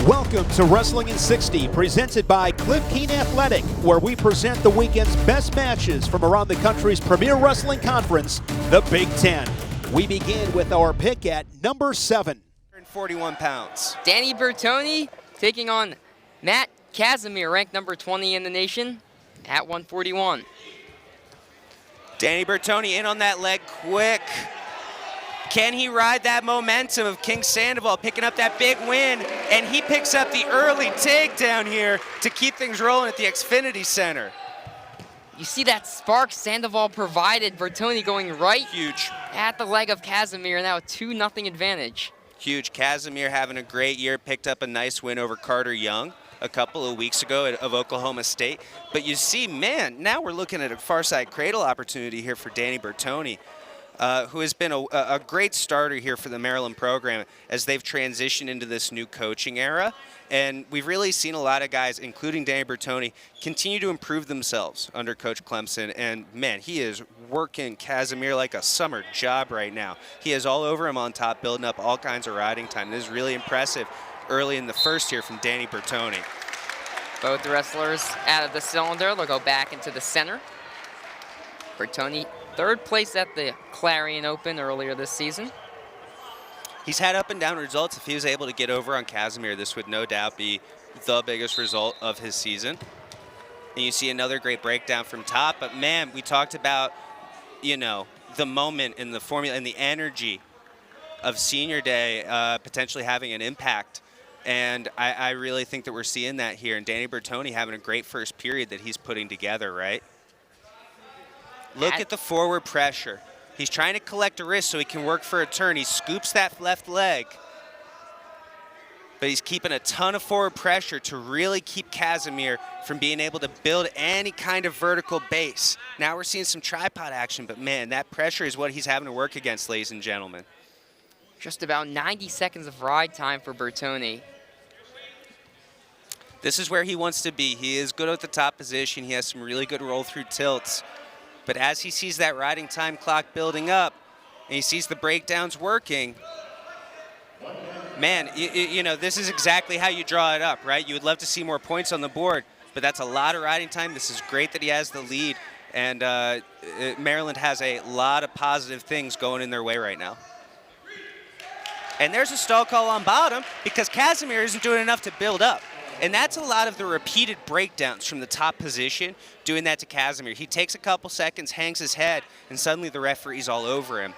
Welcome to Wrestling in 60, presented by Cliff Keen Athletic, where we present the weekend's best matches from around the country's premier wrestling conference, the Big Ten. We begin with our pick at number 7. 41 pounds. Danny Bertoni taking on Matt Casimir, ranked number 20 in the nation at 141. Danny Bertoni in on that leg quick. Can he ride that momentum of King Sandoval picking up that big win? And he picks up the early takedown here to keep things rolling at the Xfinity Center. You see that spark Sandoval provided, Bertoni going right Huge. at the leg of Casimir, now a 2-0 advantage. Huge. Casimir having a great year, picked up a nice win over Carter Young a couple of weeks ago of Oklahoma State. But you see, man, now we're looking at a far side cradle opportunity here for Danny Bertoni. Who has been a great starter here for the Maryland program as they've transitioned into this new coaching era. And we've really seen a lot of guys, including Danny Bertoni, continue to improve themselves under Coach Clemson. And, man, he is working Casimir like a summer job right now. He is all over him on top, building up all kinds of riding time. This is really impressive early in the first here from Danny Bertoni. Both wrestlers out of the cylinder. They'll go back into the center. Bertoni, third place at the Clarion Open earlier this season. He's had up and down results. If he was able to get over on Casimir, this would no doubt be the biggest result of his season. And you see another great breakdown from top. But, man, we talked about, you know, the moment and the formula and the energy of Senior Day potentially having an impact. And I really think that we're seeing that here. And Danny Bertoni having a great first period that he's putting together, right? Look at the forward pressure. He's trying to collect a wrist so he can work for a turn. He scoops that left leg. But he's keeping a ton of forward pressure to really keep Casimir from being able to build any kind of vertical base. Now we're seeing some tripod action, but man, that pressure is what he's having to work against, ladies and gentlemen. Just about 90 seconds of ride time for Bertoni. This is where he wants to be. He is good at the top position. He has some really good roll-through tilts. But as he sees that riding time clock building up, and he sees the breakdowns working, man, you know, this is exactly how you draw it up, right? You would love to see more points on the board, but that's a lot of riding time. This is great that he has the lead, and Maryland has a lot of positive things going in their way right now. And there's a stall call on bottom because Casimir isn't doing enough to build up. And that's a lot of the repeated breakdowns from the top position, doing that to Casimir. He takes a couple seconds, hangs his head, and suddenly the referee's all over him.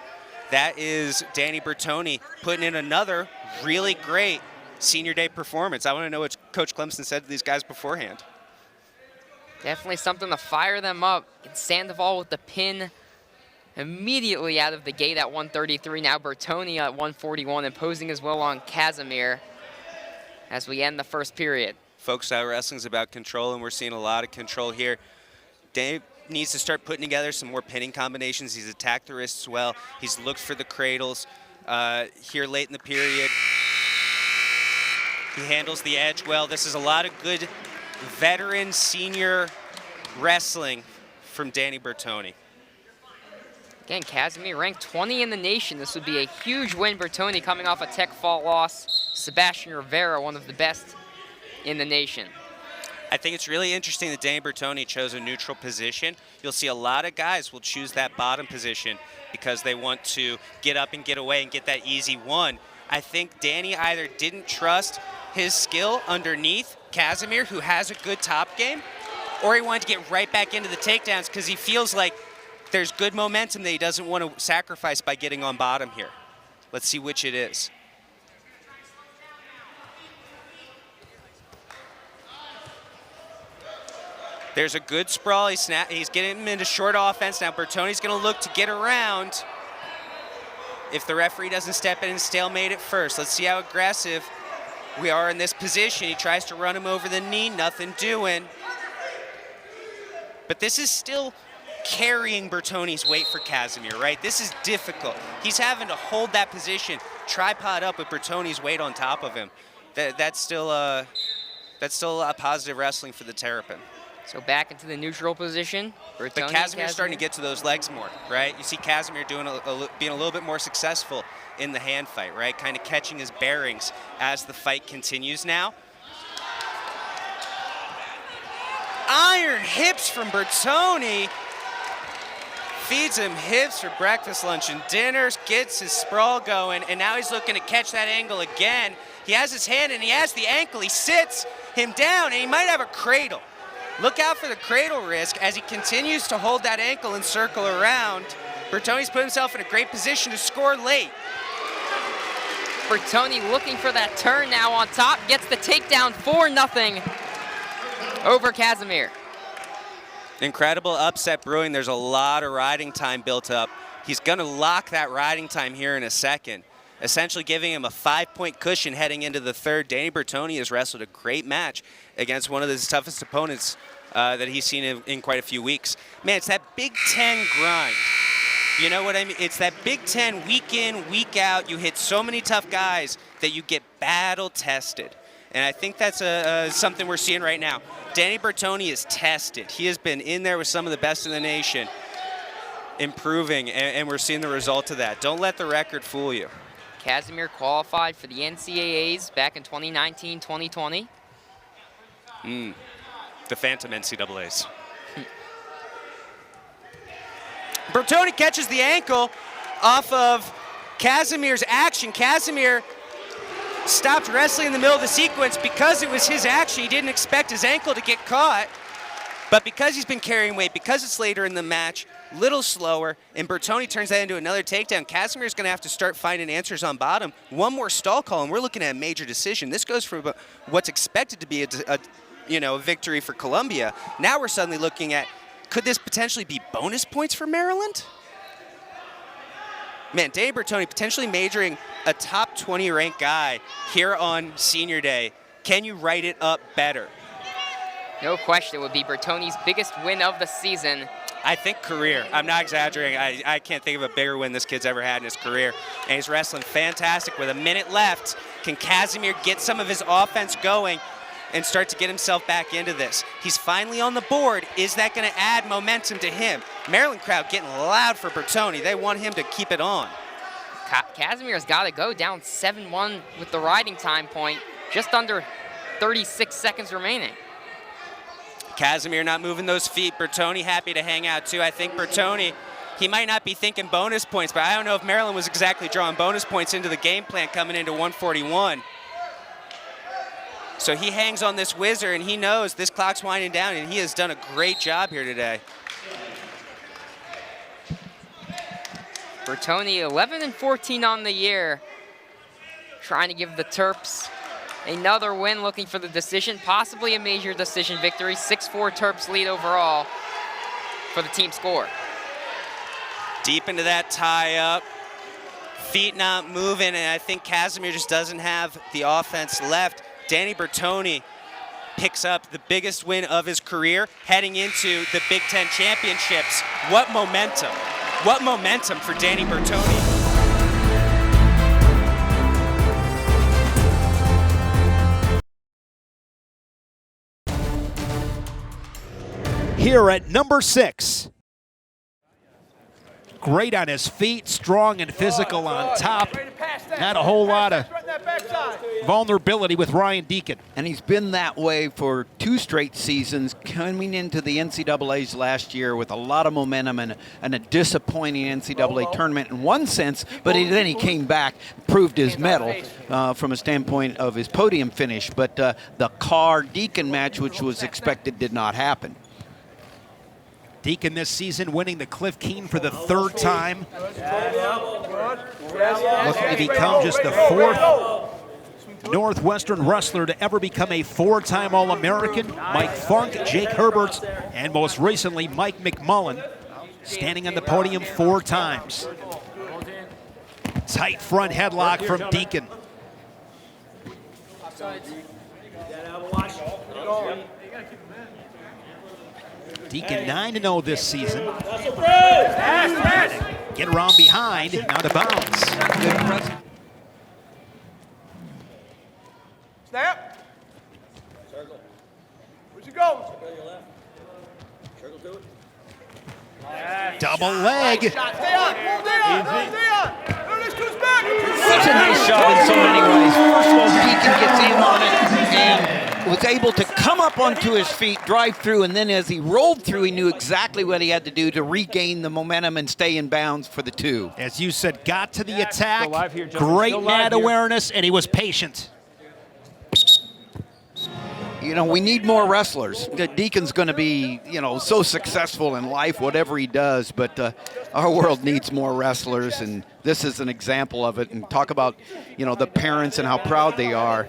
That is Danny Bertoni putting in another really great Senior Day performance. I want to know what Coach Clemson said to these guys beforehand. Definitely something to fire them up. And Sandoval with the pin immediately out of the gate at 133. Now Bertoni at 141, imposing as well on Casimir as we end the first period. Folk style wrestling is about control, and we're seeing a lot of control here. Dave needs to start putting together some more pinning combinations. He's attacked the wrists well. He's looked for the cradles here late in the period. He handles the edge well. This is a lot of good veteran senior wrestling from Danny Bertoni. Again, Casimir ranked 20 in the nation. This would be a huge win. Bertoni coming off a tech fault loss. Sebastian Rivera, one of the best in the nation. I think it's really interesting that Danny Bertoni chose a neutral position. You'll see a lot of guys will choose that bottom position because they want to get up and get away and get that easy one. I think Danny either didn't trust his skill underneath Casimir, who has a good top game, or he wanted to get right back into the takedowns because he feels like there's good momentum that he doesn't want to sacrifice by getting on bottom here. Let's see which it is. There's a good sprawl. He's getting him into short offense. Now Bertoni's going to look to get around if the referee doesn't step in and stalemate it first. Let's see how aggressive we are in this position. He tries to run him over the knee, nothing doing. But this is still carrying Bertoni's weight for Casimir, right? This is difficult. He's having to hold that position, tripod up with Bertoni's weight on top of him. That's still a positive wrestling for the Terrapin. So back into the neutral position. But Bertoni, Casimir's starting to get to those legs more, right? You see Casimir doing being a little bit more successful in the hand fight, right? Kind of catching his bearings as the fight continues now. Iron hips from Bertoni. Feeds him hips for breakfast, lunch, and dinners, gets his sprawl going, and now he's looking to catch that angle again. He has his hand and he has the ankle. He sits him down and he might have a cradle. Look out for the cradle risk as he continues to hold that ankle and circle around. Bertoni's put himself in a great position to score late. Bertoni looking for that turn now on top, gets the takedown 4-0 over Casimir. Incredible upset brewing. There's a lot of riding time built up. He's going to lock that riding time here in a second, essentially giving him a 5-point cushion heading into the third. Danny Bertoni has wrestled a great match against one of his toughest opponents that he's seen in quite a few weeks. Man, it's that Big Ten grind. You know what I mean? It's that Big Ten week in, week out. You hit so many tough guys that you get battle tested. And I think that's something we're seeing right now. Danny Bertoni is tested. He has been in there with some of the best in the nation, improving, and we're seeing the result of that. Don't let the record fool you. Casimir qualified for the NCAAs back in 2019-2020. The phantom NCAAs. Bertoni catches the ankle off of Casimir's action. Casimir stopped wrestling in the middle of the sequence because it was his action. He didn't expect his ankle to get caught. But because he's been carrying weight, because it's later in the match, little slower, and Bertoni turns that into another takedown, Casimir's going to have to start finding answers on bottom. One more stall call, and we're looking at a major decision. This goes from what's expected to be a victory for Columbia. Now we're suddenly looking at, could this potentially be bonus points for Maryland? Man, Danny Bertoni potentially majoring a top 20 ranked guy here on senior day. Can you write it up better? No question, it would be Bertoni's biggest win of the season. I think career. I'm not exaggerating. I can't think of a bigger win this kid's ever had in his career. And he's wrestling fantastic with a minute left. Can Casimir get some of his offense going and start to get himself back into this? He's finally on the board. Is that going to add momentum to him? Maryland crowd getting loud for Bertoni. They want him to keep it on. Casimir's got to go down 7-1 with the riding time point. Just under 36 seconds remaining. Casimir not moving those feet. Bertoni happy to hang out too. I think Bertoni, he might not be thinking bonus points, but I don't know if Maryland was exactly drawing bonus points into the game plan coming into 141. So he hangs on this whizzer, and he knows this clock's winding down, and he has done a great job here today. Bertoni 11-14 on the year, trying to give the Terps another win, looking for the decision, possibly a major decision victory. 6-4 Terps lead overall for the team score. Deep into that tie-up, feet not moving, and I think Casimir just doesn't have the offense left. Danny Bertoni picks up the biggest win of his career heading into the Big Ten championships. What momentum. What momentum for Danny Bertoni. Here at number 6. Great on his feet, strong and physical on top. Had a whole lot of vulnerability with Ryan Deakin. And he's been that way for 2 straight seasons, coming into the NCAAs last year with a lot of momentum and a disappointing NCAA tournament in one sense, but then he came back, proved his mettle from a standpoint of his podium finish. But the Carr-Deakin match, which was expected, did not happen. Deakin this season winning the Cliff Keen for the 3rd time. Looking to become just the 4th Northwestern wrestler to ever become a 4-time All-American. Mike Funk, Jake Herbert, and most recently Mike McMullen, standing on the podium 4 times. Tight front headlock from Deakin. Deakin 9-0 this season. Get around behind, now to bounce. Snap. Circle. Where's he going? Double leg. It's a nice shot in so many ways. First of all, Deakin gets in on it and was able to come up onto his feet, drive through, and then as he rolled through, he knew exactly what he had to do to regain the momentum and stay in bounds for the 2. As you said, got to the attack, great mat awareness, and he was patient. You know, we need more wrestlers. Deacon's going to be, you know, so successful in life, whatever he does, but our world needs more wrestlers, and this is an example of it. And talk about, you know, the parents and how proud they are.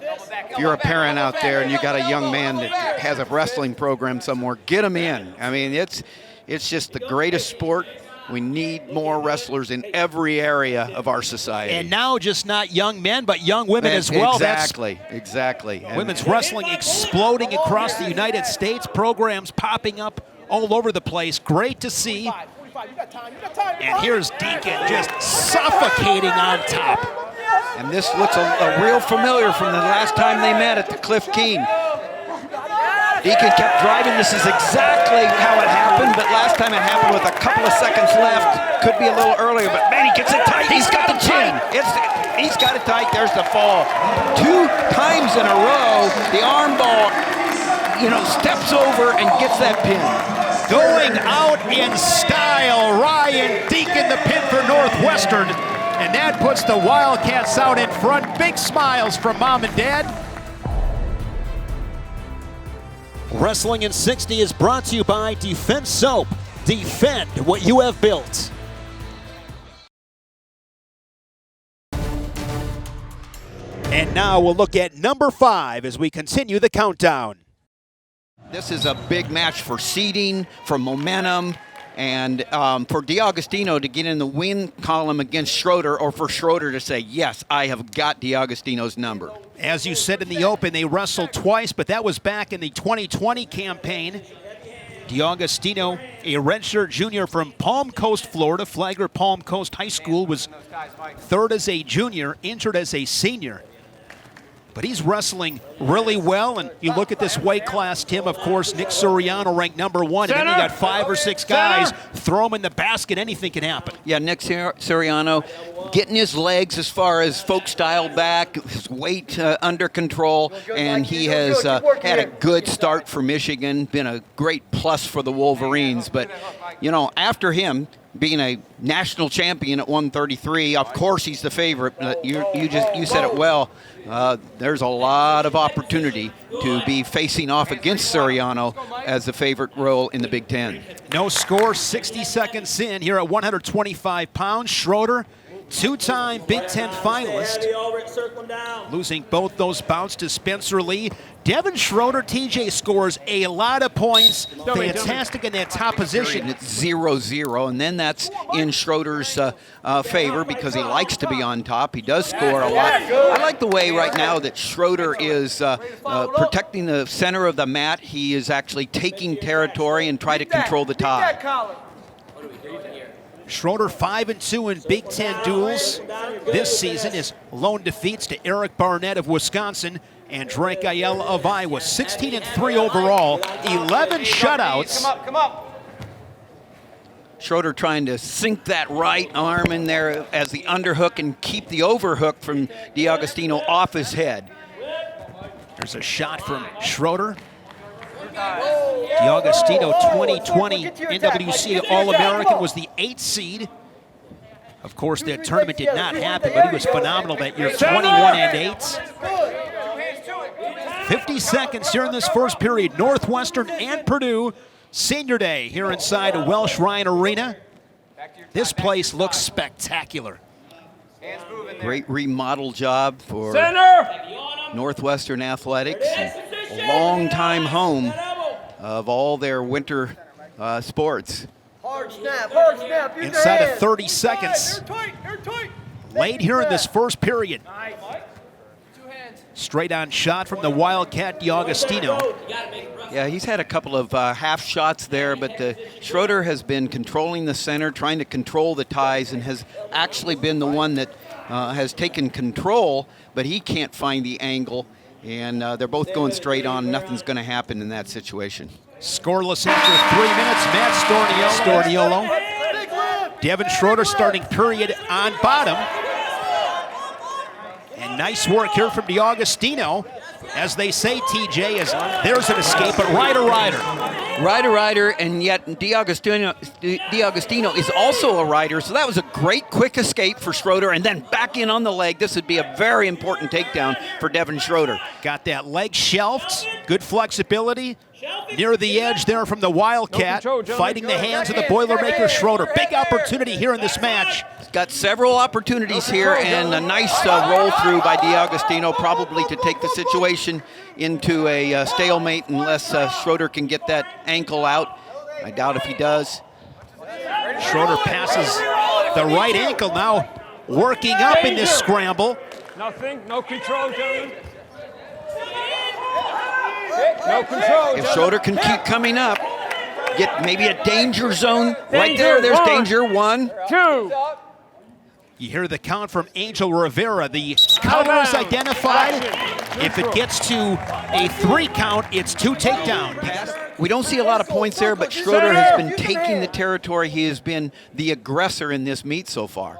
If you're a parent out there and you got a young man that has a wrestling program somewhere, get him in. I mean, it's just the greatest sport. We need more wrestlers in every area of our society. And now just not young men, but young women as well. Exactly. Women's wrestling exploding across the United States, programs popping up all over the place. Great to see. And here's Deakin just suffocating on top. And this looks a real familiar from the last time they met at the Cliff Keen. Deakin kept driving. This is exactly how it happened, but last time it happened with a couple of seconds left. Could be a little earlier, but man, he gets it tight. He's got the chin. He's got it tight. There's the fall. 2 times in a row, the arm ball, you know, steps over and gets that pin. Going out in style, Ryan Deakin, the pin for Northwestern. And that puts the Wildcats out in front. Big smiles from Mom and Dad. Wrestling in 60 is brought to you by Defense Soap. Defend what you have built. And now we'll look at number 5 as we continue the countdown. This is a big match for seeding, for momentum, and for DeAugustino to get in the win column against Schroder, or for Schroder to say, yes, I have got DeAugustino's number. As you said in the open, they wrestled twice, but that was back in the 2020 campaign. DeAugustino, a redshirt junior from Palm Coast, Florida, Flagler Palm Coast High School, was 3rd as a junior, entered as a senior. But he's wrestling really well, and you look at this weight class, Tim, of course, Nick Suriano ranked number 1, and then you got 5 or 6 guys, throw him in the basket, anything can happen. Yeah, Nick Suriano getting his legs as far as folk style back, his weight under control, and he has had a good start for Michigan, been a great plus for the Wolverines. But, you know, after him, being a national champion at 133, of course he's the favorite. You said it well. There's a lot of opportunity to be facing off against Suriano as the favorite role in the Big Ten. No score, 60 seconds in here at 125 pounds. Schroder, 2-time Big Ten finalist, losing both those bouts to Spencer Lee. Devin Schroder, TJ, scores a lot of points. Fantastic in that top position. It's 0-0, and then that's in Schroder's favor because he likes to be on top. He does score a lot. I like the way right now that Schroder is protecting the center of the mat. He is actually taking territory and try to control the tie. Schroder 5-2 in Big Ten duels this season. His lone defeats to Eric Barnett of Wisconsin and Drake Ayala of Iowa. 16-3 overall, 11 shutouts. Come up. Schroder trying to sink that right arm in there as the underhook and keep the overhook from DeAugustino off his head. There's a shot from Schroder. DeAugustino, 2020 NWC All-American, was the 8th seed. Of course, that tournament did not happen, but he was phenomenal that year, 21-8. 50 seconds here in this first period. Northwestern and Purdue, senior day here inside Welsh Ryan Arena. This place looks spectacular. Great remodel job for Northwestern Athletics. A long-time home of all their winter sports. Hard snap. Inside of 30 seconds. Late here in this first period. Straight on shot from the Wildcat DeAugustino. Yeah, he's had a couple of half shots there, but Schroder has been controlling the center, trying to control the ties, and has actually been the one that has taken control, but he can't find the angle. And they're both going straight on. Nothing's going to happen in that situation. Scoreless after 3 minutes. Matt Storniolo. Devin Schroder starting period on bottom. And nice work here from DeAugustino. As they say, TJ, as there's an escape, but rider. Rider, and yet DeAugustino is also a rider, so that was a great quick escape for Schroder, and then back in on the leg. This would be a very important takedown for Devin Schroder. Got that leg shelved, good flexibility. Near the edge there from the Wildcat, fighting the hands of the Boilermakers. Schroder. Big opportunity here in this match. Got several opportunities here, and a nice roll through by DeAugustino, probably to take the situation into a stalemate unless Schroder can get that ankle out. I doubt if he does. Schroder passes the right ankle now, working up in this scramble. Nothing, no control, gentlemen. No control. If Schroder can keep coming up, get maybe a danger zone right there. There's danger. 1, 2. You hear the count from Angel Rivera. The counter is identified. If it gets to a 3 count, it's 2 takedowns. We don't see a lot of points there, but Schroder has been taking the territory. He has been the aggressor in this meet so far.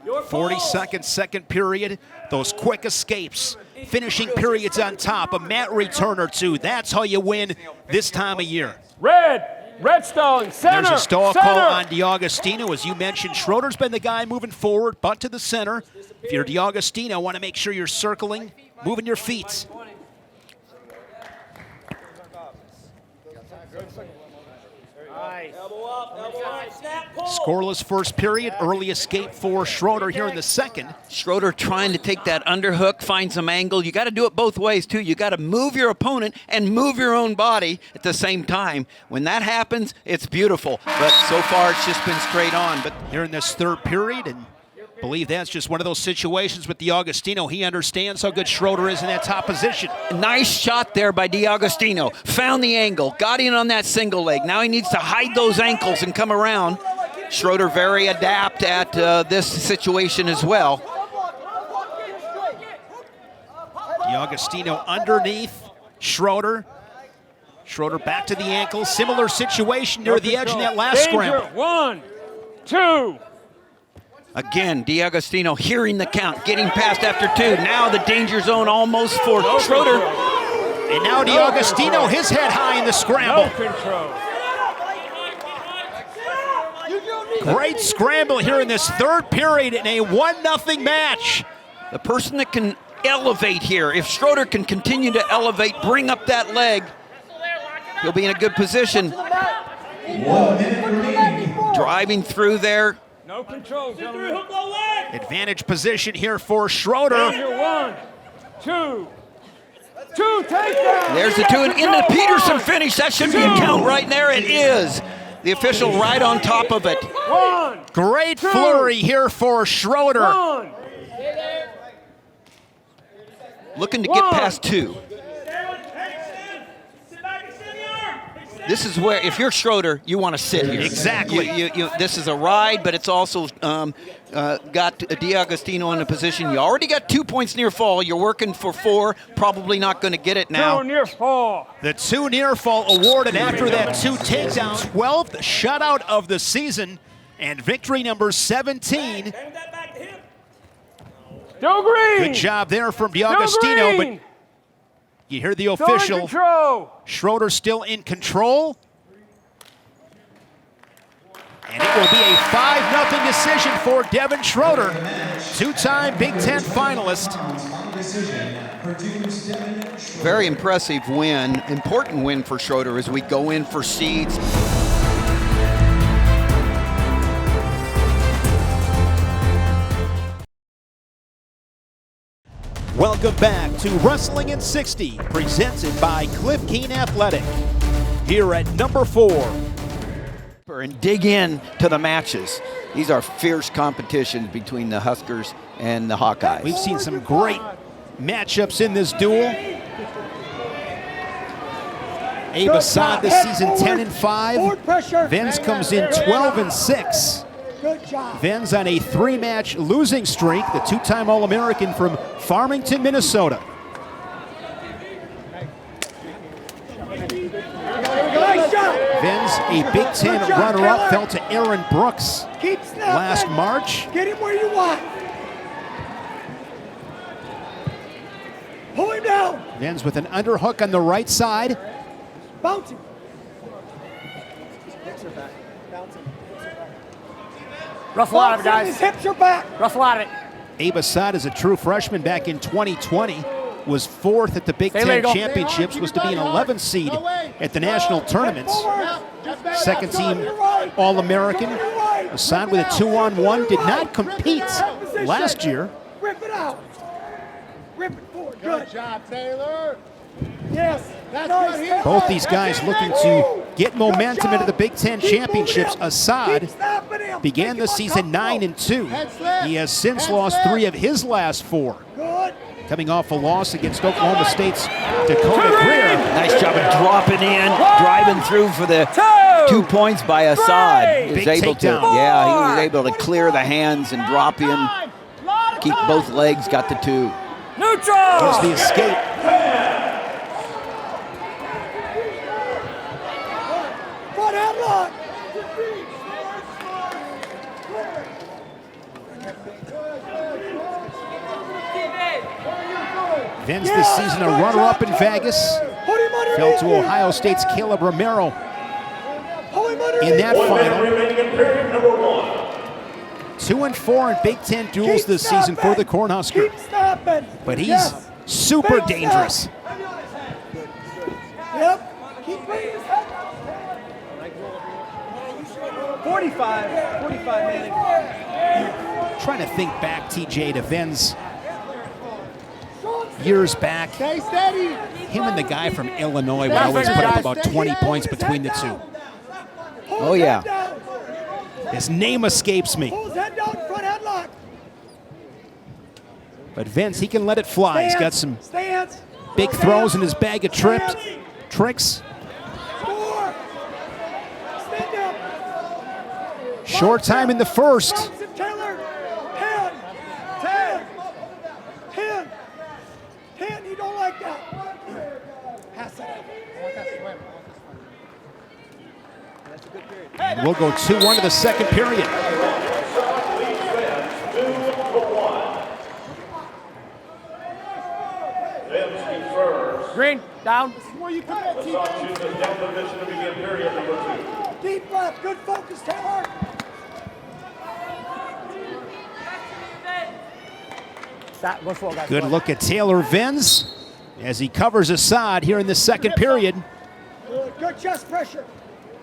42nd, second period. Those quick escapes. Finishing periods on top. A mat return or 2. That's how you win this time of year. Redstone, center. There's a stall call on DeAugustino. As you mentioned, Schroder's been the guy moving forward, butt to the center. If you're DeAugustino, want to make sure you're circling, moving your feet. Scoreless first period. Early escape for Schroder here in the second. Schroder trying to take that underhook, find some angle. You got to do it both ways, too. You got to move your opponent and move your own body at the same time. When that happens, it's beautiful. But so far, it's just been straight on. But here in this third period, and I believe that's just one of those situations with DeAugustino. He understands how good Schroder is in that top position. Nice shot there by DeAugustino. Found the angle, got in on that single leg. Now he needs to hide those ankles and come around. Schroder very adept at this situation as well. DeAugustino underneath Schroder. Schroder back to the ankle. Similar situation near the edge in that last scramble. 1, 2. Again, DeAugustino hearing the count, getting past after 2. Now the danger zone almost for Schroder. And now DeAugustino, his head high in the scramble. No control. Great scramble here in this third period in a 1-0 match. The person that can elevate here, if Schroder can continue to elevate, bring up that leg, he'll be in a good position. Driving through there. No control, gentlemen. Advantage position here for Schroder. 1, 2. 2 takedown. There's the 2 and in the Peterson finish. That should be a count right there. It is. The official right on top of it. 1. Great flurry here for Schroder. 1. Looking to get past 2. This is where, if you're Schroder, you want to sit here. Exactly. This is a ride, but it's also got DeAugustino in a position. You already got 2 points near fall. You're working for 4. Probably not going to get it now. 2 near fall. The 2 near fall awarded after that 2 takedowns. 12th shutout of the season. And victory number 17. Go green. Good job there from DeAugustino, but you hear the official. Schroder still in control. And it will be a 5-0 decision for Devin Schroder, 2-time Big Ten finalist. Very impressive win, important win for Schroder as we go in for seeds. Welcome back to Wrestling in 60, presented by Cliff Keen Athletic. Here at number 4. And dig in to the matches. These are fierce competitions between the Huskers and the Hawkeyes. We've seen some great matchups in this duel. Assad this season 10-5. Venz comes in 12-6. Venz on a 3-match losing streak, the 2-time All-American from Farmington, Minnesota. Venz, a Big Ten runner-up, fell to Aaron Brooks Keep snapping. last March. Get him where you want. Pull him down. Venz with an underhook on the right side. Bounce him. Ruffle out of it, Bounce him. His guys. hips are back. Ruffle out of it. Abe Assad is a true freshman back in 2020. Was fourth at the Big Stay Ten legal. Championships, was to be an 11th seed at the national tournaments. Second team All-American. Assad with a 2-on-1, did not compete last year. Rip it out. Rip it forward. Good job, Taylor. Yes. That's Nice. good. He's Both these guys looking to get momentum into the Big Ten Championships. Assad began the season 9-2. He has since lost 3 of his last 4. Good. Coming off a loss against Oklahoma State's Dakota Greer. Nice job of dropping in, driving through for the 2 points by Assad. He was Big able to, takedown. yeah, he was able to clear the hands and drop in, keep both legs, got the 2. Neutral. Here's the escape. Front headlock. Venz this season a runner-up in Vegas. Put him underneath. Fell to Ohio State's Caleb Romero Pull him underneath. in that final. 2-4 in Big Ten duels Keep this season for the snapping. Cornhusker. Keep snapping. But he's Yes. super Big dangerous. snap. Yep. Keep bringing his head up. 45 man. Trying to think back, TJ, to Venz years back. Stay steady. Him and the guy from Illinois would always put up about 20 points between the two. Pull Oh, his yeah. head down. His name escapes me. Pull his head down. Front headlock. But Venz, he can let it fly. He's got some Stance. big throws in his bag of tricks. Score. Stand up. Short time in the first. Bounce him, Taylor. 10. You don't like that. Pass that. And we'll go 2-1 to the second period. Green, down. Where you put that Deep breath. Good focus, Taylor. Stop. Go slow, guys. Good look at Taylor Venz as he covers Assad here in the second period. Good chest pressure.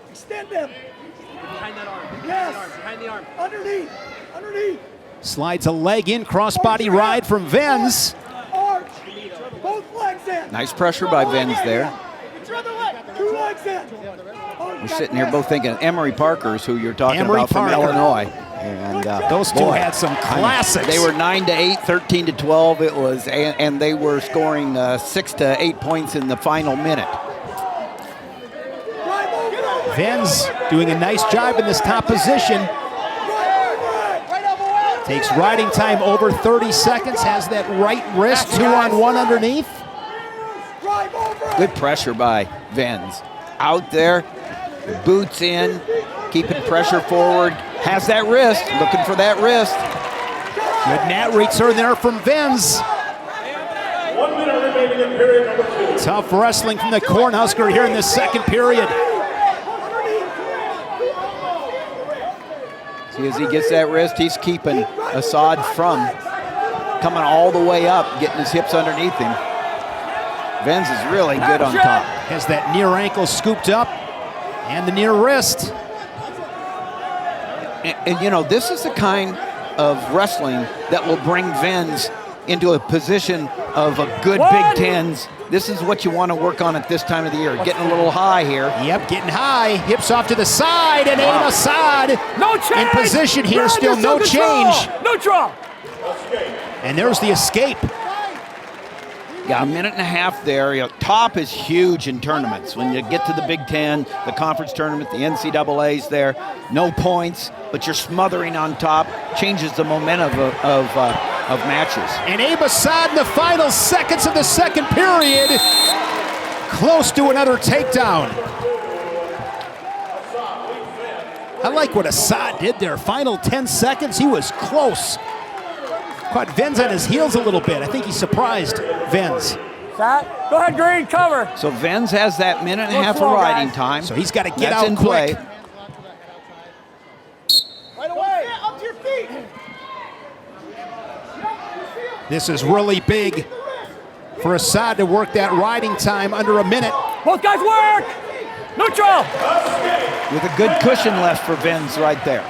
Extend them. Behind that arm. Yes. Behind the arm. Underneath. Slides a leg in, crossbody ride from Venz. Arch. Both legs in. Nice pressure by Venz there. Get your other leg. 2 legs in. We're sitting here both thinking Emory Parker's who you're talking Emory about from Parker. Illinois. And Those two boy, had some classics. They were 9-8, 13-12. It was, and they were scoring 6 to 8 points in the final minute. Venz doing a nice job in this top position. Takes riding time over 30 seconds, has that right wrist, 2-on-1 underneath. Good pressure by Venz. Out there, boots in, keeping pressure forward, has that wrist, looking for that wrist. Good net return there from Venz. 1 minute remaining in period number 2. Tough wrestling from the Cornhusker here in the second period. See, as he gets that wrist, he's keeping Assad from coming all the way up, getting his hips underneath him. Venz is really good on top. Has that near ankle scooped up and the near wrist. And you know, this is the kind of wrestling that will bring Venz into a position of a good Big Tens. This is what you want to work on at this time of the year. Getting a little high here. Yep, getting high. Hips off to the side, and Abe Assad No change. in position here. Still no change. Neutral. And there's the escape. Yeah, a minute and a half there. You know, top is huge in tournaments. When you get to the Big Ten, the conference tournament, the NCAA's there, no points, but you're smothering on top. Changes the momentum of matches. And Abe Assad in the final seconds of the second period. Close to another takedown. I like what Assad did there. Final 10 seconds, he was close. Caught Venz on his heels a little bit. I think he surprised Venz. Zack, go ahead, Green, cover. So Venz has that minute and a half of riding time. So he's got to get That's out in quick. play. Right away. Up to your feet. This is really big for Assad to work that riding time under a minute. Both guys work. Neutral. With a good cushion left for Venz right there.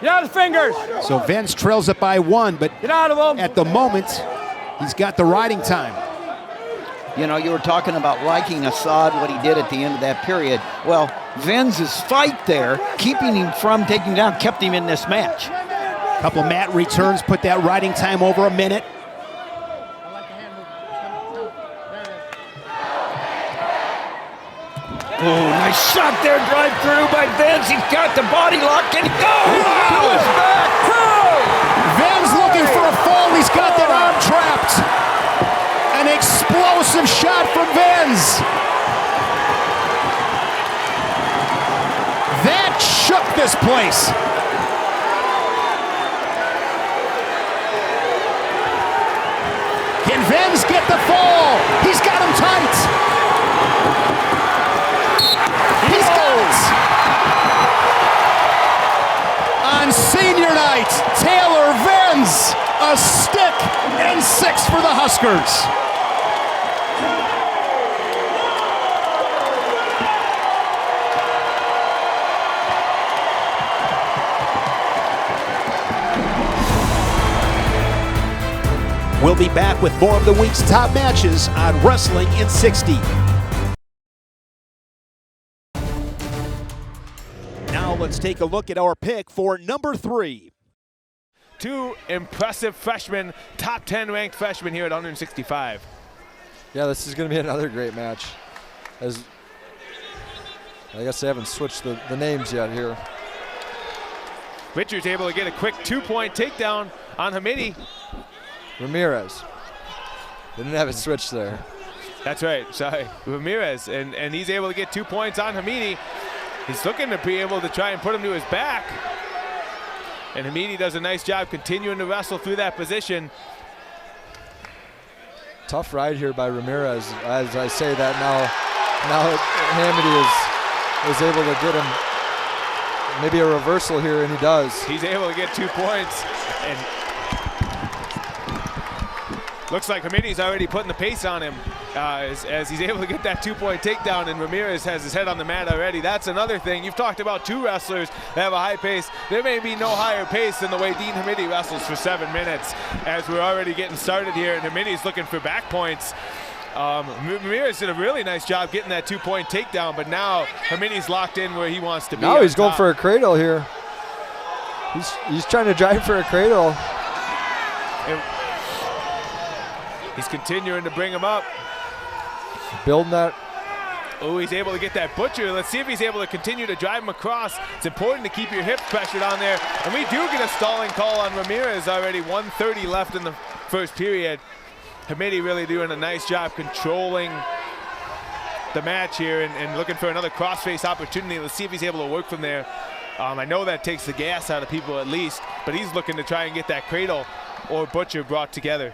Get out of the fingers. So Venz trails it by 1, but Get out of them. at the moment, he's got the riding time. You know, you were talking about liking Assad, what he did at the end of that period. Well, Venz's fight there, keeping him from taking down, kept him in this match. Couple mat returns, put that riding time over a minute. Oh, nice shot there, drive through by Venz. He's got the body lock and to his back. Venz looking for a fall. He's got that arm trapped. An explosive shot from Venz. That shook this place. Can Venz get the fall? He's got him tight. He's got it. On senior night, Taylor Venz, a stick and 6 for the Huskers. We'll be back with more of the week's top matches on Wrestling in 60. Now let's take a look at our pick for number 3. 2 impressive freshmen, top 10 ranked freshmen here at 165. Yeah, this is going to be another great match. As I guess they haven't switched the names yet here. Richards able to get a quick 2-point takedown on Hamiti. Ramirez. They didn't have it switched there. That's right, sorry. Ramirez, and he's able to get 2 points on Hamiti. He's looking to be able to try and put him to his back. And Hamiti does a nice job continuing to wrestle through that position. Tough ride here by Ramirez. As I say that now Hamiti is able to get him maybe a reversal here, and he does. He's able to get 2 points. And looks like Hamiti's already putting the pace on him as he's able to get that 2-point takedown, and Ramirez has his head on the mat already. That's another thing. You've talked about 2 wrestlers that have a high pace. There may be no higher pace than the way Dean Hamiti wrestles for 7 minutes, as we're already getting started here, and Hamiti's looking for back points. Ramirez did a really nice job getting that 2-point takedown, but now Hamiti's locked in where he wants to be. Now he's going for a cradle here. He's trying to drive for a cradle. He's continuing to bring him up. Building that. Oh, he's able to get that butcher. Let's see if he's able to continue to drive him across. It's important to keep your hips pressured on there. And we do get a stalling call on Ramirez already. 1:30 left in the first period. Hamiti really doing a nice job controlling the match here and looking for another crossface opportunity. Let's see if he's able to work from there. I know that takes the gas out of people at least, but he's looking to try and get that cradle or butcher brought together.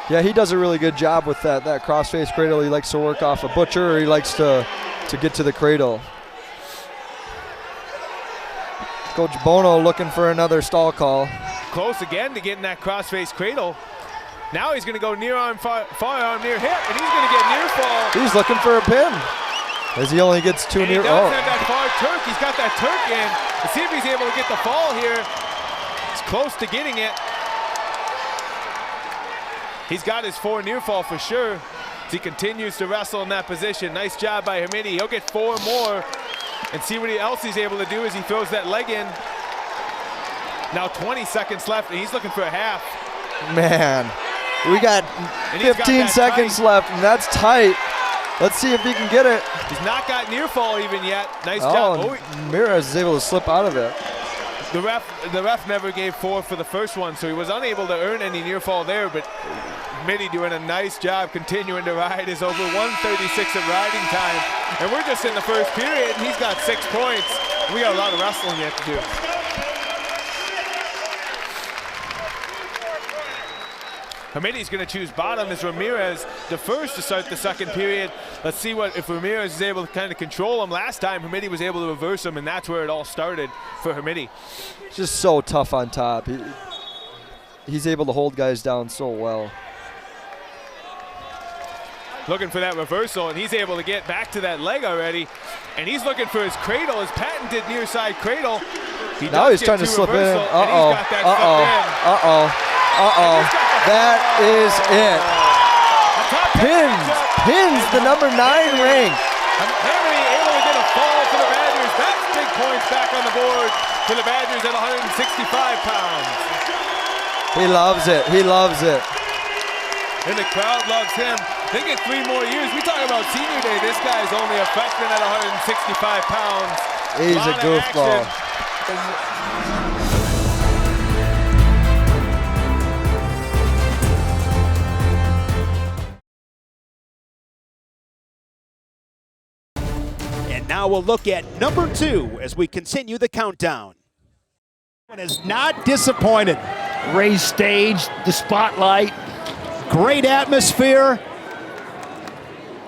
Yeah, he does a really good job with that crossface cradle. He likes to work off a butcher, or he likes to get to the cradle. Coach Bono looking for another stall call. Close again to getting that crossface cradle. Now he's going to go near arm, far arm, near hip, and he's going to get near fall. He's looking for a pin, as he only gets 2 near. He does have that far Turk. He's got that Turk in. Let's see if he's able to get the fall here. He's close to getting it. He's got his 4 near fall for sure as he continues to wrestle in that position. Nice job by Hamiti. He'll get 4 more and see what else he's able to do as he throws that leg in. Now 20 seconds left, and he's looking for a half. Man, we got 15 seconds left, and that's tight. Let's see if he can get it. He's not got near fall even yet. Nice job. Ramirez is able to slip out of it. The ref never gave 4 for the first one, so he was unable to earn any near fall there, but Hamiti doing a nice job continuing to ride. Is over 136 of riding time, and we're just in the first period, and he's got 6 points. We got a lot of wrestling yet to do. Hamiti's going to choose bottom as Ramirez defers to start the second period. Let's see if Ramirez is able to kind of control him. Last time, Hamiti was able to reverse him, and that's where it all started for Hamiti. Just so tough on top. He's able to hold guys down so well. Looking for that reversal, and he's able to get back to that leg already. And he's looking for his cradle, his patented near side cradle. Now he's trying to slip in. That is it. Pins the number 9 ring. Hamiti able to get a fall for the Badgers. That's big points back on the board for the Badgers at 165 pounds. He loves it. He loves it. And the crowd loves him. They get 3 more years. We talk about senior day. This guy's only a freshman at 165 pounds. He's a goofball. And now we'll look at number 2 as we continue the countdown. And is not disappointed. Raised stage, the spotlight. Great atmosphere.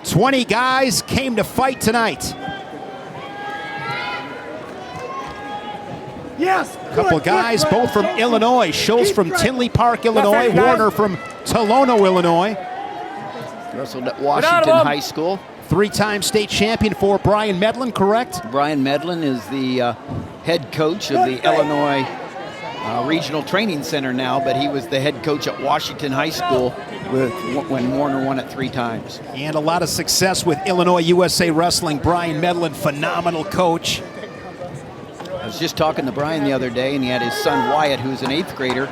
20 guys came to fight tonight. Yes. A couple guys, both from Illinois. Schultz from Tinley Park, Illinois. Warner from Tolono, Illinois. Wrestled at Washington High School. 3-time state champion for Brian Medlin, correct? Brian Medlin is the head coach of the Illinois Regional Training Center now, but he was the head coach at Washington High School when Warner won it 3 times. And a lot of success with Illinois USA Wrestling. Brian Medlin, phenomenal coach. I was just talking to Brian the other day, and he had his son Wyatt, who's an 8th grader.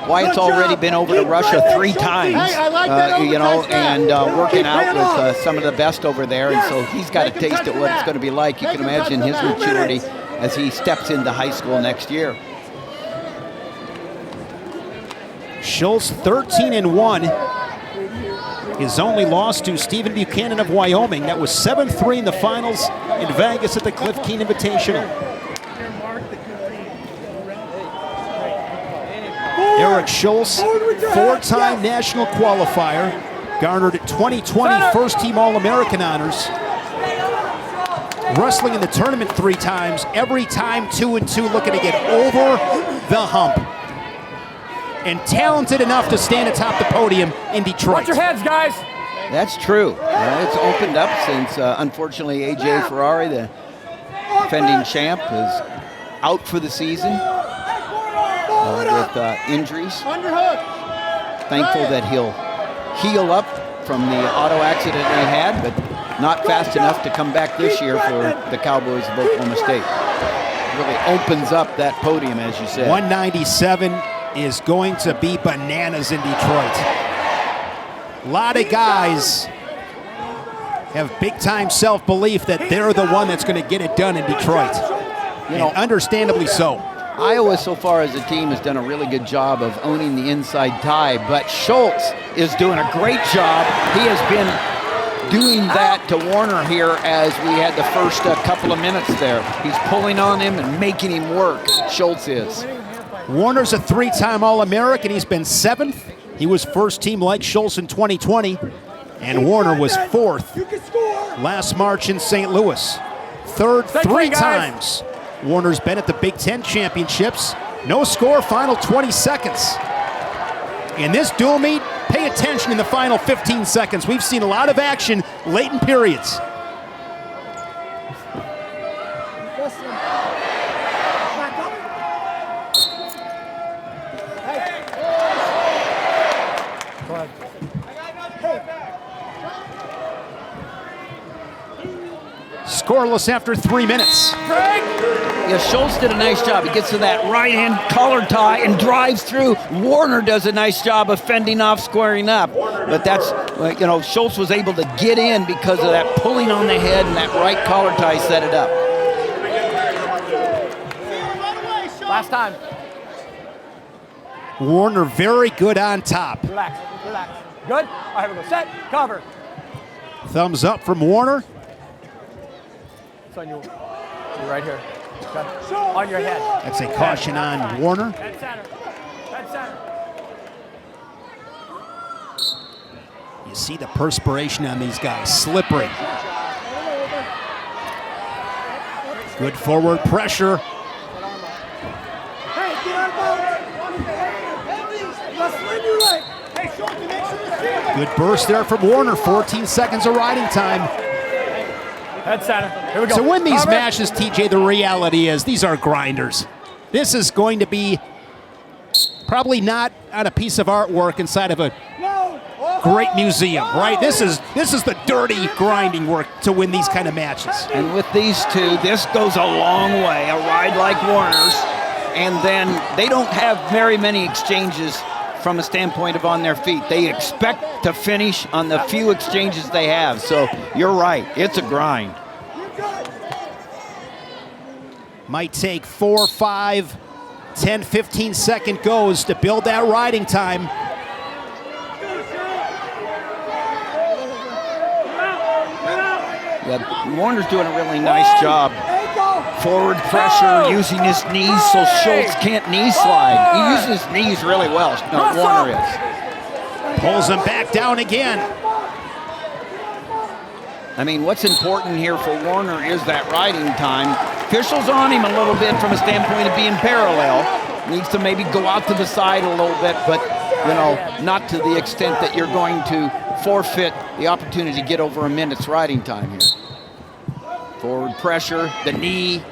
Wyatt's already been over to Russia 3 times, and working out with some of the best over there, and so he's got a taste of what it's going to be like. You can imagine his maturity as he steps into high school next year. Schultz 13-1. His only loss to Stephen Buchanan of Wyoming. That was 7-3 in the finals in Vegas at the Cliff Keen Invitational. Eric Schultz, 4-time national qualifier, garnered 2020 first-team All-American honors. Wrestling in the tournament 3 times, every time 2-2, looking to get over the hump. And talented enough to stand atop the podium in Detroit. Watch your heads, guys. That's true. It's opened up since, unfortunately, AJ Ferrari, the defending champ, is out for the season with injuries. Thankful that he'll heal up from the auto accident he had, but not fast enough to come back this year for the Cowboys of Oklahoma State. Really opens up that podium, as you said. 197 is going to be bananas in Detroit. A lot of guys have big-time self-belief that they're the one that's going to get it done in Detroit. And understandably so. Iowa, so far as a team, has done a really good job of owning the inside tie, but Schultz is doing a great job. He has been doing that to Warner here as we had the first couple of minutes there. He's pulling on him and making him work. Schultz is. Warner's a 3-time All-American. He's been 7th. He was first team like Schultz in 2020. And Warner was 4th last March in St. Louis. 3rd 3 times. Warner's been at the Big Ten Championships. No score, final 20 seconds. In this dual meet, pay attention in the final 15 seconds. We've seen a lot of action late in periods. Scoreless after 3 minutes. Yeah, Schultz did a nice job. He gets to that right-hand collar tie and drives through. Warner does a nice job of fending off, squaring up. But that's, Schultz was able to get in because of that pulling on the head, and that right collar tie set it up. Last time. Warner very good on top. Relax, relax. Good? All right, here we go. Set, cover. Thumbs up from Warner. It's on you. You're right here. Okay. On your head. That's a caution on Warner. Head center. Head center. You see the perspiration on these guys, slippery. Good forward pressure. Hey, get out of bounds. Let's win your leg. Hey, Schultz, make sure you see him. Good burst there from Warner, 14 seconds of riding time. Head center. Here we go. To win these Cover. matches, TJ, the reality is these are grinders. This is going to be probably not on a piece of artwork inside of a great museum, right? This is the dirty grinding work to win these kind of matches. And with these two, this goes a long way. A ride like Warner's, and then they don't have very many exchanges from a standpoint of on their feet. They expect to finish on the few exchanges they have. So you're right, it's a grind. Might take 4, 5, 10, 15 second goes to build that riding time. Yeah, Warner's doing a really nice job. Forward pressure, using his knees so Schultz can't knee slide. He uses his knees really well, Warner is. Pulls him back down again. I mean, what's important here for Warner is that riding time. Officials on him a little bit from a standpoint of being parallel. Needs to maybe go out to the side a little bit, but you know, not to the extent that you're going to forfeit the opportunity to get over a minute's riding time here. Forward pressure, the knee.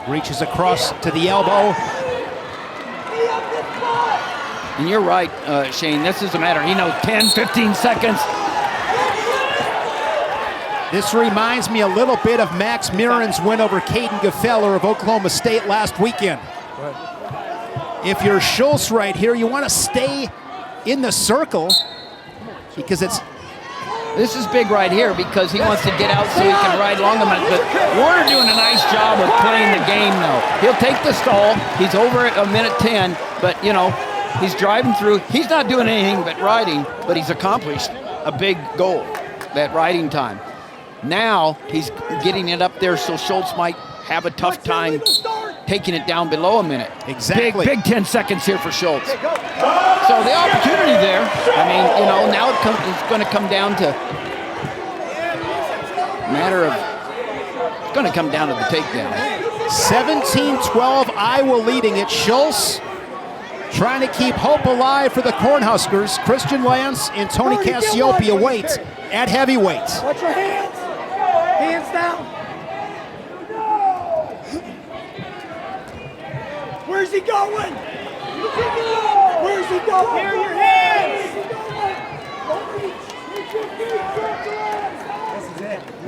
Reaches across to the elbow. And you're right, Shane, this is a matter, 10, 15 seconds. This reminds me a little bit of Max Mirren's win over Caden Gefeller of Oklahoma State last weekend. If you're Schultz right here, you want to stay in the circle because this is big right here because he wants to get out so he can ride long enough. But Warner doing a nice job of playing the game, though. He'll take the stall. He's over at a minute 10, but, he's driving through. He's not doing anything but riding, but he's accomplished a big goal, that riding time. Now he's getting it up there so Schultz might have a tough time taking it down below a minute. Exactly. Big 10 seconds here for Schultz. So the opportunity there, now it's going to come down to it's going to come down to the takedown. 17-12, Iowa leading it. Schultz trying to keep hope alive for the Cornhuskers. Christian Lance and Tony Cassiopeia wait at heavyweight. Watch your hands. Hands down. Where's he going? Where's he going? Here, your hands.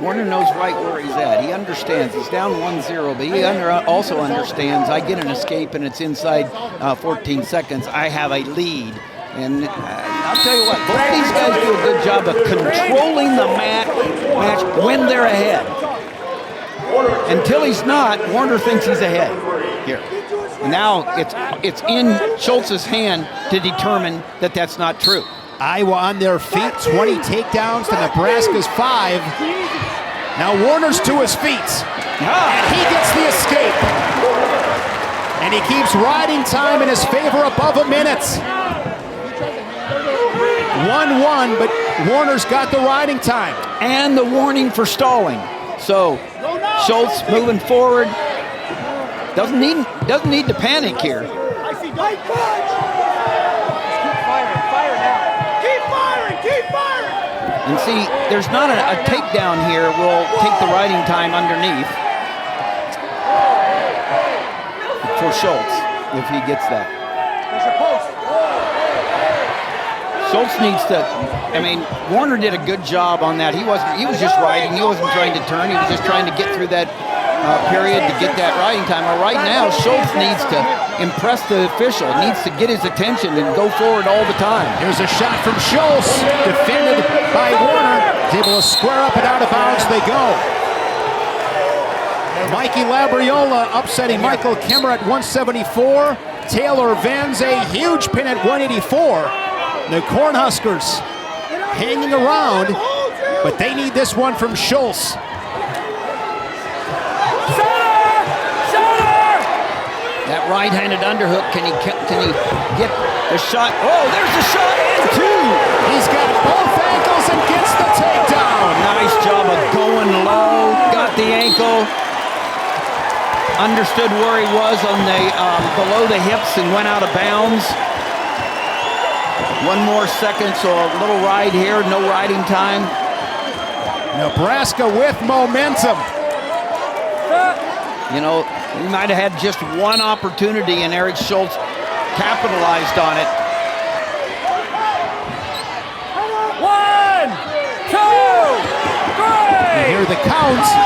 Warner knows right where he's at. He understands. He's down 1-0, but he also understands I get an escape and it's inside 14 seconds. I have a lead. And I'll tell you what, both these guys do a good job of controlling the match when they're ahead. Until he's not, Warner thinks he's ahead here. And now it's in Schultz's hand to determine that that's not true. Iowa on their feet, 20 takedowns to Nebraska's 5. Now Warner's to his feet, and he gets the escape. And he keeps riding time in his favor above a minute. 1-1, but Warner's got the riding time. And the warning for stalling. So Schultz moving forward. Doesn't need to panic here. I see nice punch. Keep firing. Fire now. Keep firing. Keep firing. And see, there's not a takedown here. We'll take the riding time underneath for Schultz if he gets that. There's your post. Schultz needs to. Warner did a good job on that. He was just riding. He wasn't trying to turn. He was just trying to get through that period to get that riding time. Well, right now, Schultz needs to impress the official. Needs to get his attention and go forward all the time. Here's a shot from Schultz, defended by Warner. He's able to square up and out of bounds they go. Mikey Labriola upsetting Michael Kemerer at 174. Taylor Venz a huge pin at 184. The Cornhuskers hanging around, but they need this one from Schultz. That right-handed underhook, can he get the shot? Oh, there's the shot and two. He's got both ankles and gets the takedown. Nice job of going low, got the ankle, understood where he was on the below the hips and went out of bounds. One more second, so a little ride here, no riding time. Nebraska with momentum. You know, we might have had just one opportunity and Eric Schultz capitalized on it. 1, 2, 3. You hear the counts. 4.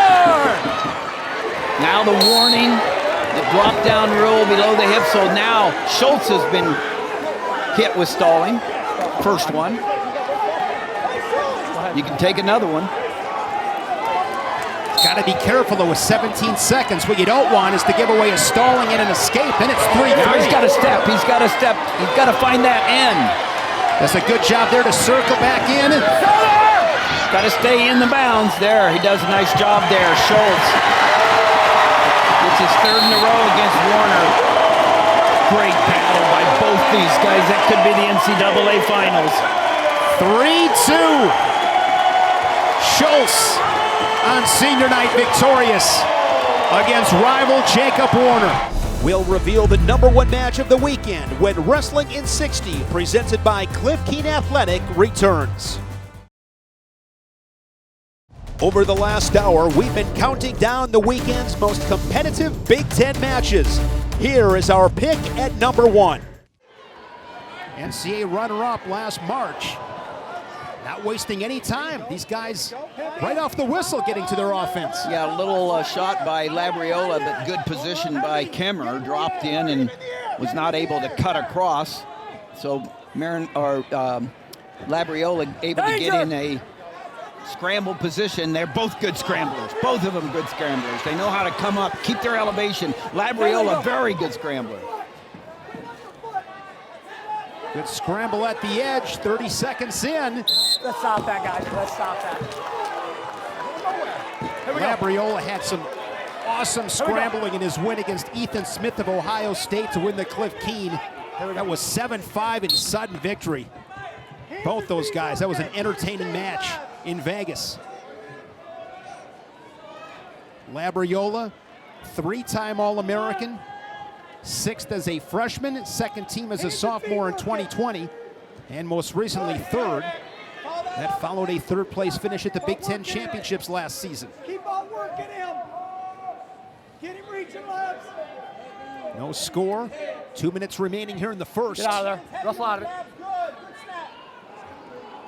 Now the warning, the drop down rule below the hip, so now Schultz has been hit with stalling. First one. You can take another one. Got to be careful though with 17 seconds. What you don't want is to give away a stalling and an escape. Then it's 3-3. Now he's got to step. He's got to step. He's got to find that end. That's a good job there to circle back in. Got to stay in the bounds. There, he does a nice job there. Schultz gets his third in a row against Warner. Great battle by both these guys. That could be the NCAA finals. 3-2. Schultz on senior night victorious against rival Jacob Warner. We'll reveal the #1 match of the weekend when Wrestling in 60, presented by Cliff Keen Athletic, returns. Over the last hour, we've been counting down the weekend's most competitive Big Ten matches. Here is our pick at #1. NCAA runner-up last March. Not wasting any time. These guys right off the whistle getting to their offense. Yeah, a little shot by Labriola, but good position by Kemerer. Dropped in and was not able to cut across. So Labriola able to get in a scramble position. They're both good scramblers. Both of them good scramblers. They know how to come up, keep their elevation. Labriola, very good scrambler. Good scramble at the edge, 30 seconds in. Let's stop that, guys. Let's stop that. Labriola had some awesome scrambling in his win against Ethan Smith of Ohio State to win the Cliff Keen. That was 7-5 in sudden victory. Both those guys, that was an entertaining match in Vegas. Labriola, 3-time All-American. 6th as a freshman, 2nd team as a sophomore in 2020, and most recently 3rd. That followed a 3rd place finish at the Big Ten Championships last season. Keep on working him. Get him reaching legs. No score. 2 minutes remaining here in the first. Get out of there. Wrestle out of it.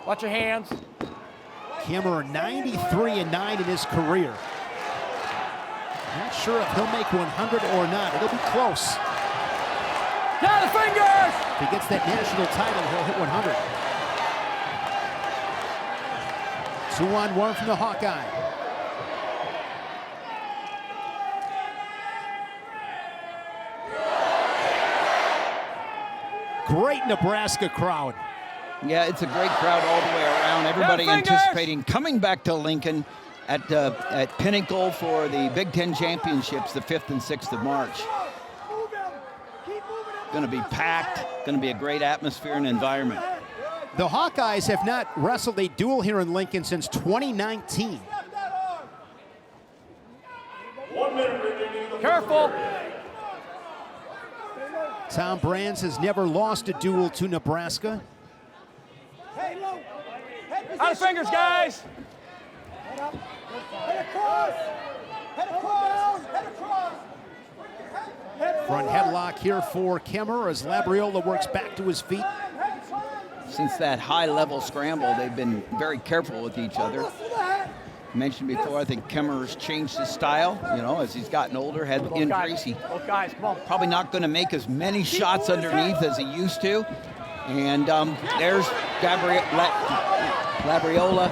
Watch your hands. Kemerer 93-9 in his career. Not sure if he'll make 100 or not. It'll be close. Down the fingers! If he gets that national title, he'll hit 100. 2-on-1 from the Hawkeye. Great Nebraska crowd. Yeah, it's a great crowd all the way around. Everybody anticipating coming back to Lincoln at Pinnacle for the Big Ten Championships, the 5th and 6th of March. Going to be packed, going to be a great atmosphere and environment. The Hawkeyes have not wrestled a duel here in Lincoln since 2019. Careful. Tom Brands has never lost a duel to Nebraska. Out of fingers, guys. Head across. Head across. Head across. Front headlock here for Kemerer as Labriola works back to his feet. Since that high-level scramble, they've been very careful with each other. I mentioned before, I think Kemerer's changed his style, you know, as he's gotten older, had injuries. He probably not going to make as many shots underneath as he used to. And there's Labriola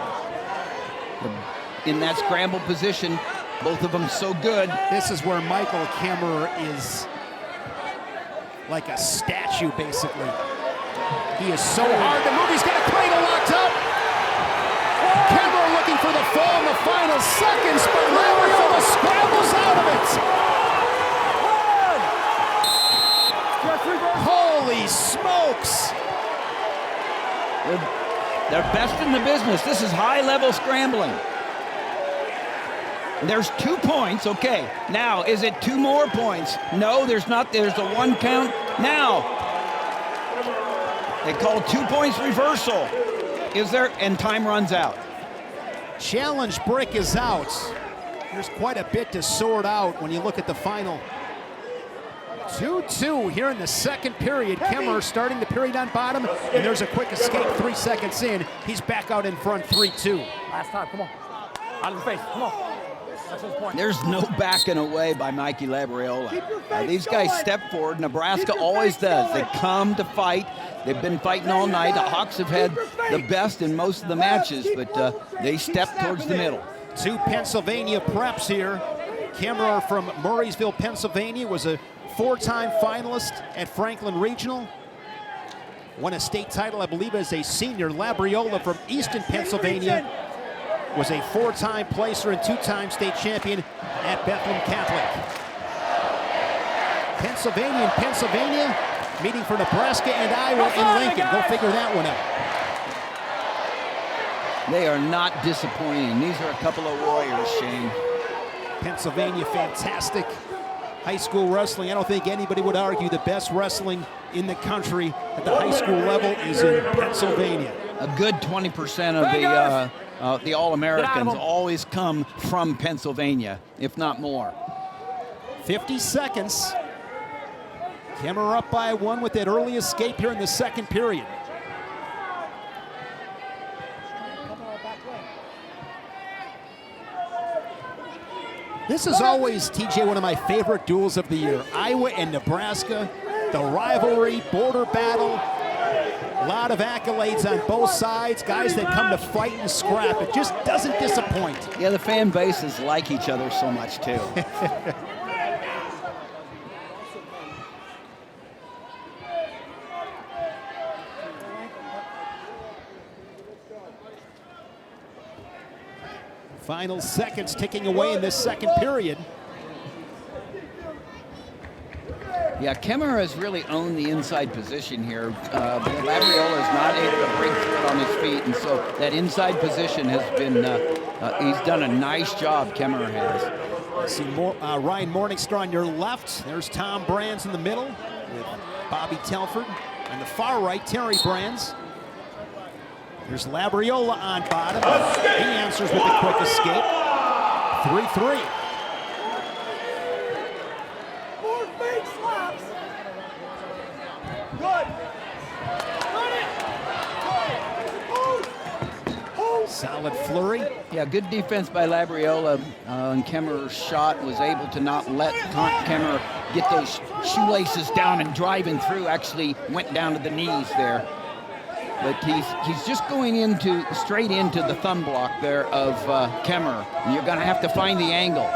in that scramble position. Both of them so good. This is where Michael Kemerer is like a statue, basically. He is so hard to move. He's got a cradle locked up. Kemerer looking for the fall in the final seconds, but Labriola scrambles out of it. Holy smokes. They're best in the business. This is high-level scrambling. There's 2 points. Okay, now is it 2 more points? No, there's not. There's a 1 count. Now, they call 2 points reversal. Is there? And time runs out. Challenge brick is out. There's quite a bit to sort out when you look at the final. 2-2 here in the second period. Kemerer starting the period on bottom, and there's a quick escape 3 seconds in. He's back out in front 3-2. Last time, come on. Out of the face, come on. There's no backing away by Mikey Labriola. These guys step forward. Nebraska always does. They come to fight. They've been fighting all night. The Hawks have had the best in most of the matches, but they step towards the middle. 2 Pennsylvania preps here. Kemerer from Murraysville, Pennsylvania, was a 4-time finalist at Franklin Regional. Won a state title, I believe, as a senior. Labriola from Easton, Pennsylvania, was a 4-time placer and 2-time state champion at Bethlehem Catholic. Pennsylvania and Pennsylvania meeting for Nebraska and Iowa in Lincoln. Go figure that one out. They are not disappointing. These are a couple of warriors, Shane. Pennsylvania, fantastic high school wrestling. I don't think anybody would argue the best wrestling in the country at the high school level is in Pennsylvania. A good 20% of the All-Americans always come from Pennsylvania, if not more. 50 seconds. Kemerer up by 1 with that early escape here in the second period. This is always, TJ, one of my favorite duels of the year. Iowa and Nebraska, the rivalry, border battle. A lot of accolades on both sides, guys that come to fight and scrap. It just doesn't disappoint. Yeah, the fan bases like each other so much, too. Final seconds ticking away in this second period. Yeah, Kemerer has really owned the inside position here. Labriola is not able to break through it on his feet, and so that inside position has been, he's done a nice job, Kemerer has. See Ryan Morningstar on your left. There's Tom Brands in the middle with Bobby Telford. On the far right, Terry Brands. There's Labriola on bottom. He answers with a quick escape. 3-3. More fake slaps. Good. Solid flurry. Yeah, good defense by Labriola. And Kemerer's shot was able to not let Kemerer get those shoelaces down, and driving through actually went down to the knees there. But he's just going straight into the thumb block there of Kemerer. And you're going to have to find the angle.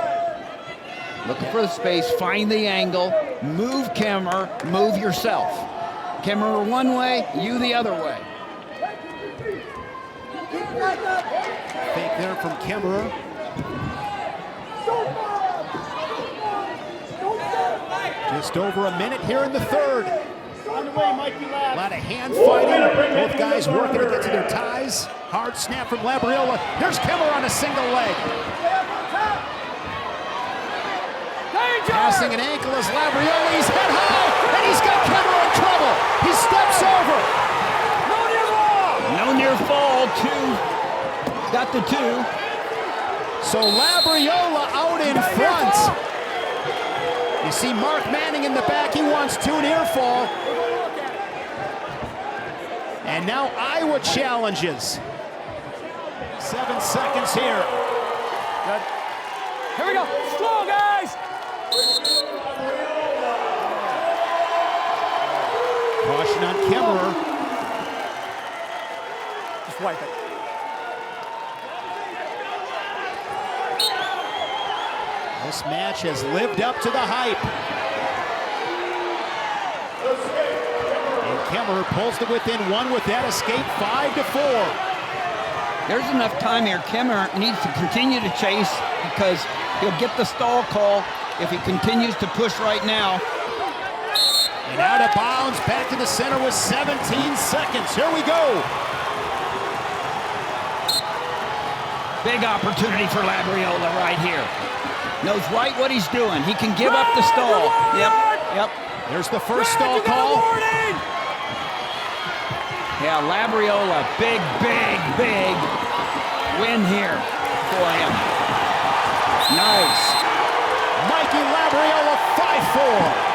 Looking for the space, find the angle, move Kemerer, move yourself. Kemerer one way, you the other way. Fake there from Kemerer. Just over a minute here in the third. On the way, Mikey. A lot of hand fighting. Both guys working to get to their ties. Hard snap from Labriola. Here's Kemerer on a single leg. Passing an ankle as Labriola. He's head high, and he's got Kemerer in trouble. He steps over. No near fall. No near fall, 2. Got the 2. So Labriola out in front. You see Mark Manning in the back. He wants 2 near fall. And now Iowa challenges. 7 seconds here. Good. Here we go. Slow, guys. Caution on Kemerer. Just wipe it. This match has lived up to the hype. And Kemerer pulls to within one with that escape, 5-4. There's enough time here. Kemerer needs to continue to chase because he'll get the stall call if he continues to push right now. And out of bounds, back to the center with 17 seconds. Here we go. Big opportunity for Labriola right here. Knows right what he's doing. He can give up the stall. Yep. There's the first stall call. Yeah, Labriola, big win here for him. Nice. Mikey Labriola, 5-4.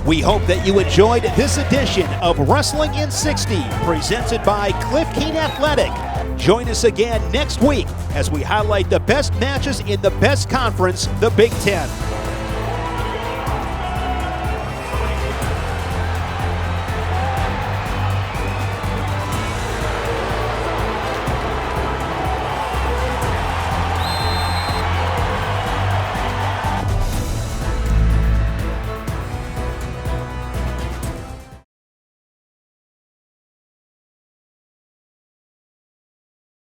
We hope that you enjoyed this edition of Wrestling in 60, presented by Cliff Keen Athletic. Join us again next week as we highlight the best matches in the best conference, the Big Ten.